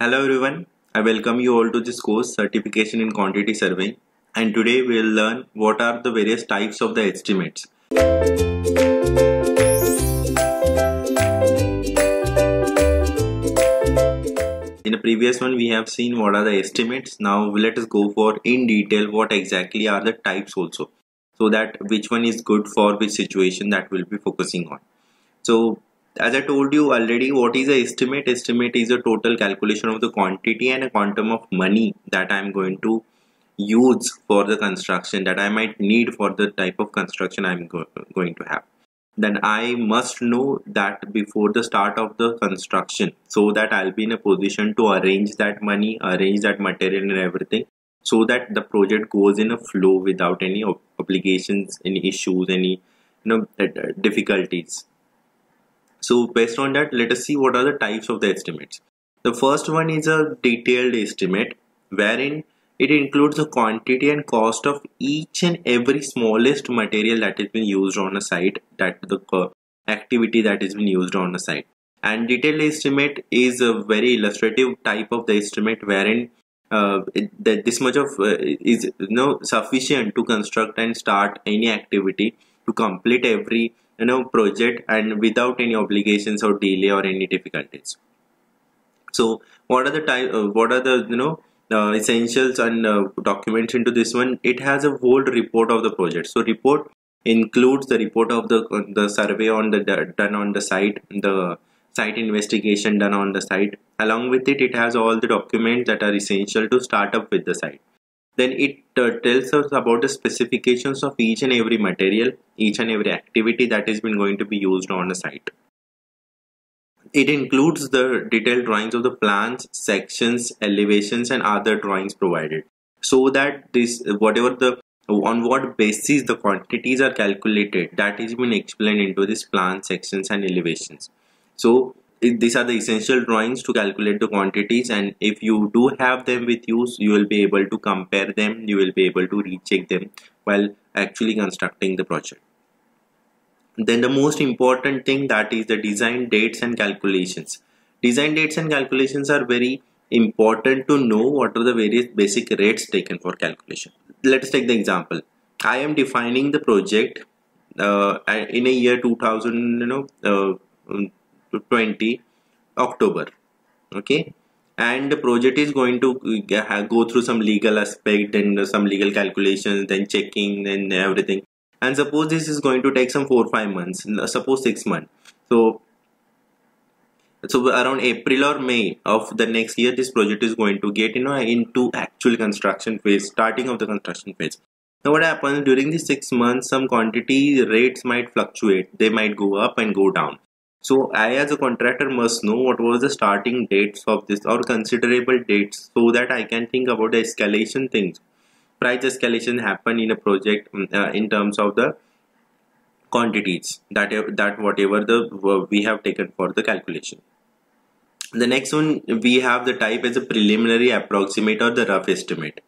Hello everyone, I welcome you all to this course Certification in Quantity Surveying, and today we will learn what are the various types of the estimates. In the previous one we have seen what are the estimates. Now let us go for in detail what exactly are the types also, so that which one is good for which situation that we'll be focusing on. So as I told you already, what is a estimate? Estimate is a total calculation of the quantity and a quantum of money that I'm going to use for the construction, that I might need for the type of construction I'm going to have. Then I must know that before the start of the construction, so that I'll be in a position to arrange that money, arrange that material and everything, so that the project goes in a flow without any obligations, any issues, any difficulties. So based on that, let us see what are the types of the estimates. The first one is a detailed estimate, wherein it includes the quantity and cost of each and every smallest material that has been used on a site, that the activity that has been used on a site. And detailed estimate is a very illustrative type of the estimate, wherein that this much of is sufficient to construct and start any activity, to complete every project, and without any obligations or delay or any difficulties. So what are the essentials and documents into this one? It has a whole report of the project. So report includes the report of the survey on the done on the site, the site investigation done on the site. Along with it, it has all the documents that are essential to start up with the site. Then it tells us about the specifications of each and every material, each and every activity that has been going to be used on a site. It includes the detailed drawings of the plans, sections, elevations and other drawings provided, so that this on what basis the quantities are calculated, that is been explained into this plan, sections and elevations. So these are the essential drawings to calculate the quantities, and if you do have them with you, you will be able to compare them, you will be able to recheck them while actually constructing the project. Then the most important thing, that is the design dates and calculations. Design dates and calculations are very important to know what are the various basic rates taken for calculation. Let's take the example. I am defining the project in a year 2020 October, okay, and the project is going to go through some legal aspect, then some legal calculations, then checking and everything. And suppose this is going to take some 4 or 5 months, suppose 6 months. So around April or May of the next year, this project is going to get into actual construction phase, starting of the construction phase. Now what happens during these 6 months, some quantity rates might fluctuate, they might go up and go down. So I as a contractor must know what was the starting dates of this, or considerable dates, so that I can think about the escalation things. Price escalation happen in a project in terms of the quantities that whatever we have taken for the calculation. The next one, we have the type as a preliminary, approximate or the rough estimate.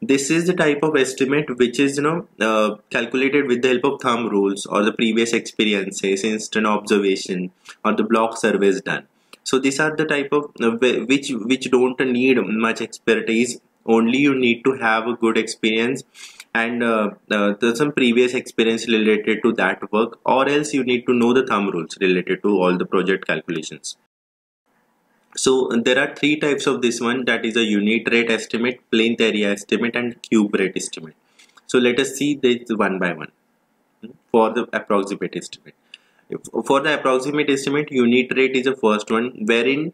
This is the type of estimate which is calculated with the help of thumb rules or the previous experiences, instant observation or the block surveys done. So these are the type of which don't need much expertise. Only you need to have a good experience and some previous experience related to that work, or else you need to know the thumb rules related to all the project calculations. So there are 3 types of this one, that is a unit rate estimate, plinth area estimate and cube rate estimate. So let us see this one by one. For the approximate estimate, for the approximate estimate, unit rate is the first one, wherein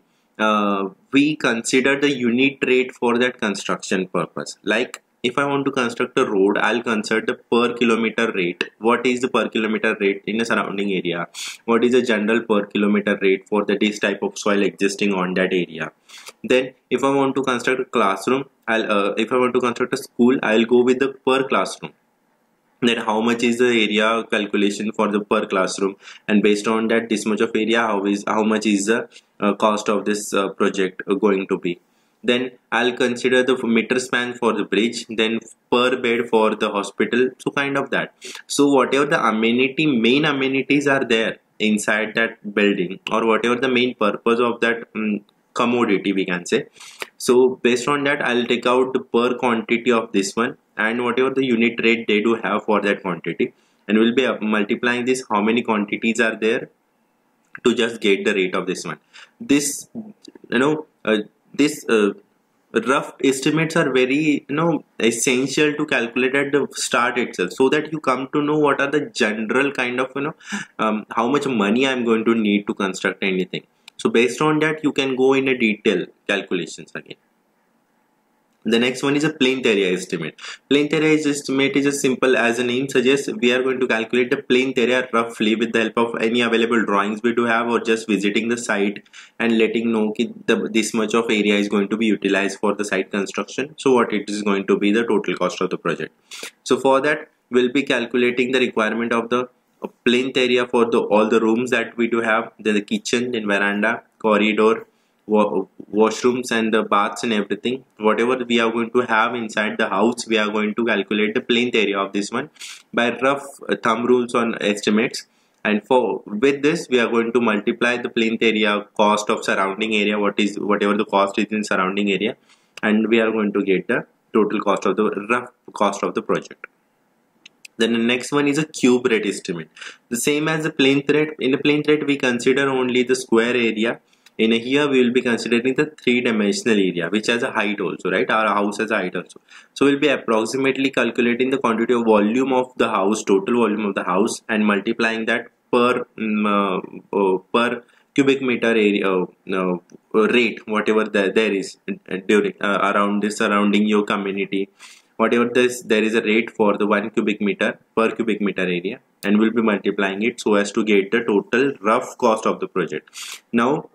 we consider the unit rate for that construction purpose. Like if I want to construct a road, I'll consider the per kilometer rate. What is the per kilometer rate in a surrounding area? What is the general per kilometer rate for this type of soil existing on that area? Then if I want to construct a classroom, if I want to construct a school, I'll go with the per classroom. Then how much is the area calculation for the per classroom, and based on that, this much of area, how much is the cost of this project going to be. Then I'll consider the meter span for the bridge, then per bed for the hospital, so kind of that. So whatever the main amenities are there inside that building, or whatever the main purpose of that commodity, we can say. So based on that, I'll take out the per quantity of this one and whatever the unit rate they do have for that quantity, and we'll be multiplying this how many quantities are there to just get the rate of this one. This this rough estimates are very essential to calculate at the start itself, so that you come to know what are the general kind of how much money I'm going to need to construct anything. So based on that, you can go in a detail calculations again. The next one is a plinth area estimate. Plinth area estimate is as simple as the name suggests. We are going to calculate the plinth area roughly with the help of any available drawings we do have, or just visiting the site and letting know this much of area is going to be utilized for the site construction. So what it is going to be the total cost of the project. So for that, we'll be calculating the requirement of the plinth area for all the rooms that we do have, then the kitchen, then veranda, corridor, washrooms and the baths and everything. Whatever we are going to have inside the house, we are going to calculate the plinth area of this one by rough thumb rules on estimates. And with this, we are going to multiply the plinth area cost of surrounding area, whatever the cost is in surrounding area, and we are going to get the total cost of the rough cost of the project. Then the next one is a cube rate estimate. The same as the plinth rate. In the plinth rate, we consider only the square area. In here, we will be considering the three-dimensional area, which has a height also, right? Our house has a height also. So we'll be approximately calculating the quantity of volume of the house, total volume of the house, and multiplying that per cubic meter area rate, whatever there is during around this surrounding your community. Whatever there is a rate for the 1 cubic meter per cubic meter area, and we'll be multiplying it so as to get the total rough cost of the project. Now,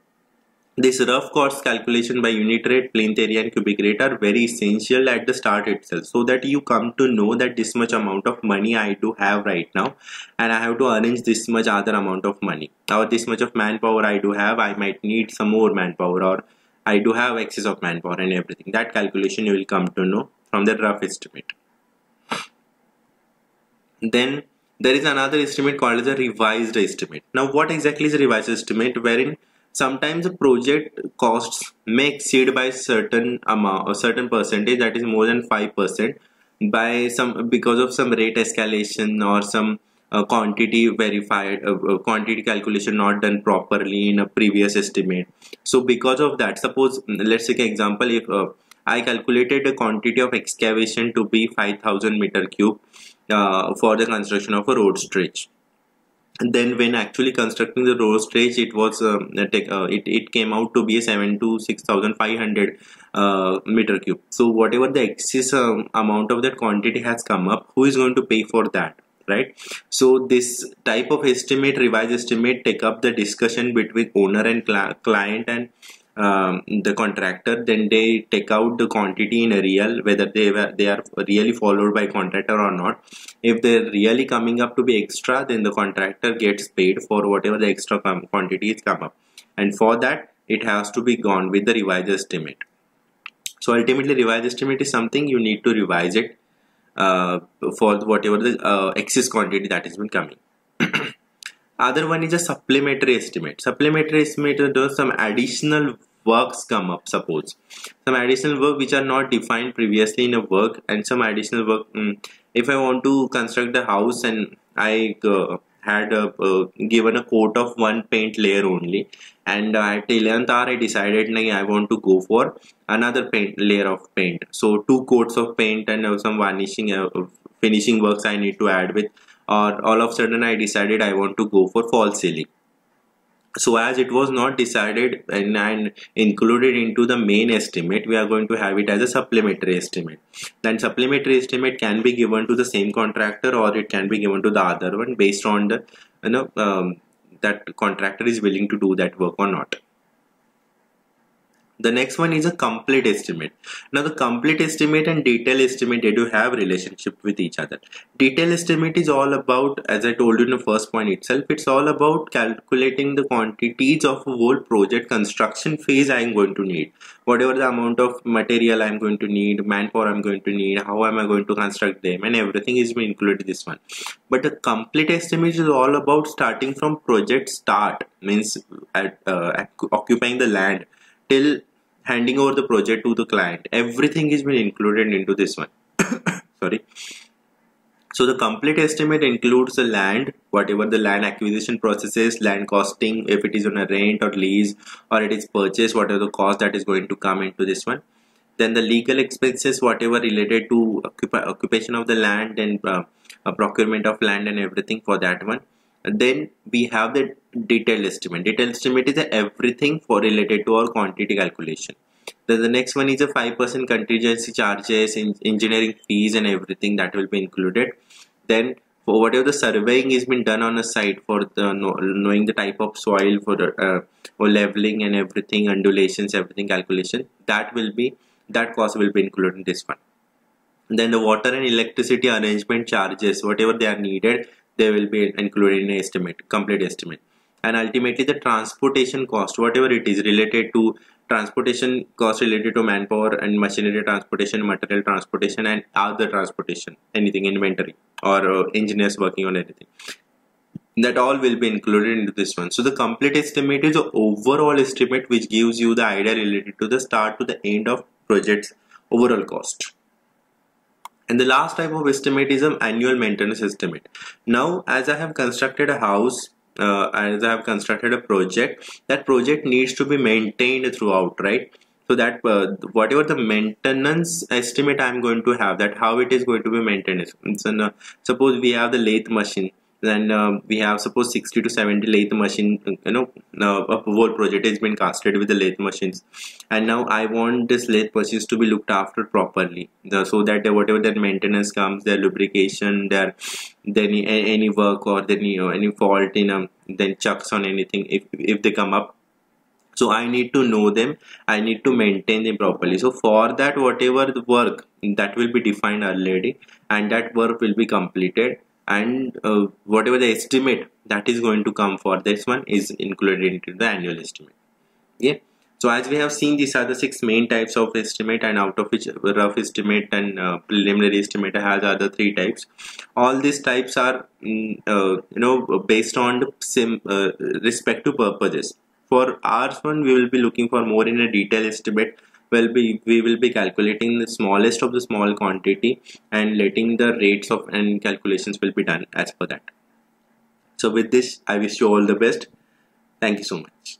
this rough cost calculation by unit rate, plinth area and cubic rate are very essential at the start itself, so that you come to know that this much amount of money I do have right now, and I have to arrange this much other amount of money, or this much of manpower I do have, I might need some more manpower, or I do have excess of manpower and everything. That calculation you will come to know from the rough estimate. Then there is another estimate called as a revised estimate. Now what exactly is a revised estimate? Wherein sometimes the project costs may exceed by certain amount or certain percentage, that is more than 5%, because of some rate escalation or some quantity verified quantity calculation not done properly in a previous estimate. So because of that, suppose let's take an example. If I calculated the quantity of excavation to be 5,000 meter cube for the construction of a road stretch. And then when actually constructing the road stretch, it was it came out to be a 7 to 6,500 meter cube. So whatever the excess amount of that quantity has come up, who is going to pay for that, right? So this type of estimate, revised estimate, take up the discussion between owner and client and the contractor. Then they take out the quantity in a real, whether they are really followed by contractor or not. If they're really coming up to be extra, then the contractor gets paid for whatever the extra quantity is come up, and for that it has to be gone with the revised estimate. So ultimately, revised estimate is something you need to revise it for whatever the excess quantity that has been coming. Other one is a supplementary estimate. Supplementary estimate does some additional works come up. Suppose some additional work which are not defined previously in a work, and some additional work. If I want to construct the house and I had given a coat of one paint layer only, and at 11th hour I decided I want to go for another layer of paint. So 2 coats of paint and some varnishing finishing works I need to add with. Or all of a sudden I decided I want to go for false ceiling. So as it was not decided and included into the main estimate, we are going to have it as a supplementary estimate. Then supplementary estimate can be given to the same contractor, or it can be given to the other one based on the that contractor is willing to do that work or not. The next one is a complete estimate. Now the complete estimate and detail estimate, they do have relationship with each other. Detail estimate is all about, as I told you in the first point itself, it's all about calculating the quantities of a whole project construction phase I am going to need. Whatever the amount of material I am going to need, manpower I am going to need, how am I going to construct them, and everything is included in this one. But the complete estimate is all about starting from project start, means occupying the land, till handing over the project to the client, everything is been included into this one. Sorry. So the complete estimate includes the land, whatever the land acquisition process is, land costing, if it is on a rent or lease or it is purchased, whatever the cost that is going to come into this one. Then the legal expenses, whatever related to occupation of the land and procurement of land and everything for that one. And then we have the detailed estimate. Detailed estimate is everything for related to our quantity calculation. Then the next one is a 5% contingency charges, engineering fees and everything that will be included. Then for whatever the surveying is been done on a site for the knowing the type of soil for the or leveling and everything, undulations, everything calculation, that cost will be included in this one. Then the water and electricity arrangement charges, whatever they are needed, they will be included in estimate, complete estimate. And ultimately the transportation cost, whatever it is related to transportation cost related to manpower and machinery transportation, material transportation and other transportation, anything, inventory or engineers working on anything, that all will be included into this one. So the complete estimate is the overall estimate which gives you the idea related to the start to the end of project's overall cost. And the last type of estimate is an annual maintenance estimate. Now, as I have constructed a house, as I have constructed a project, that project needs to be maintained throughout, right? So that whatever the maintenance estimate I am going to have, that how it is going to be maintained. So, suppose we have the lathe machine, then we have suppose 60 to 70 lathe machine, a whole project has been casted with the lathe machines, and now I want this lathe machines to be looked after properly, so that whatever their maintenance comes, their lubrication, their any work or any fault in then chucks on anything, if they come up, so I need to know them, I need to maintain them properly. So for that, whatever the work that will be defined already, and that work will be completed, and whatever the estimate that is going to come for this one is included into the annual estimate. Yeah. So as we have seen, these are the 6 main types of estimate, and out of which rough estimate and preliminary estimate has other 3 types. All these types are based on the respective purposes. For ours one, we will be looking for more in a detailed estimate. We will be calculating the smallest of the small quantity and letting the rates of and calculations will be done as per that. So with this, I wish you all the best. Thank you so much.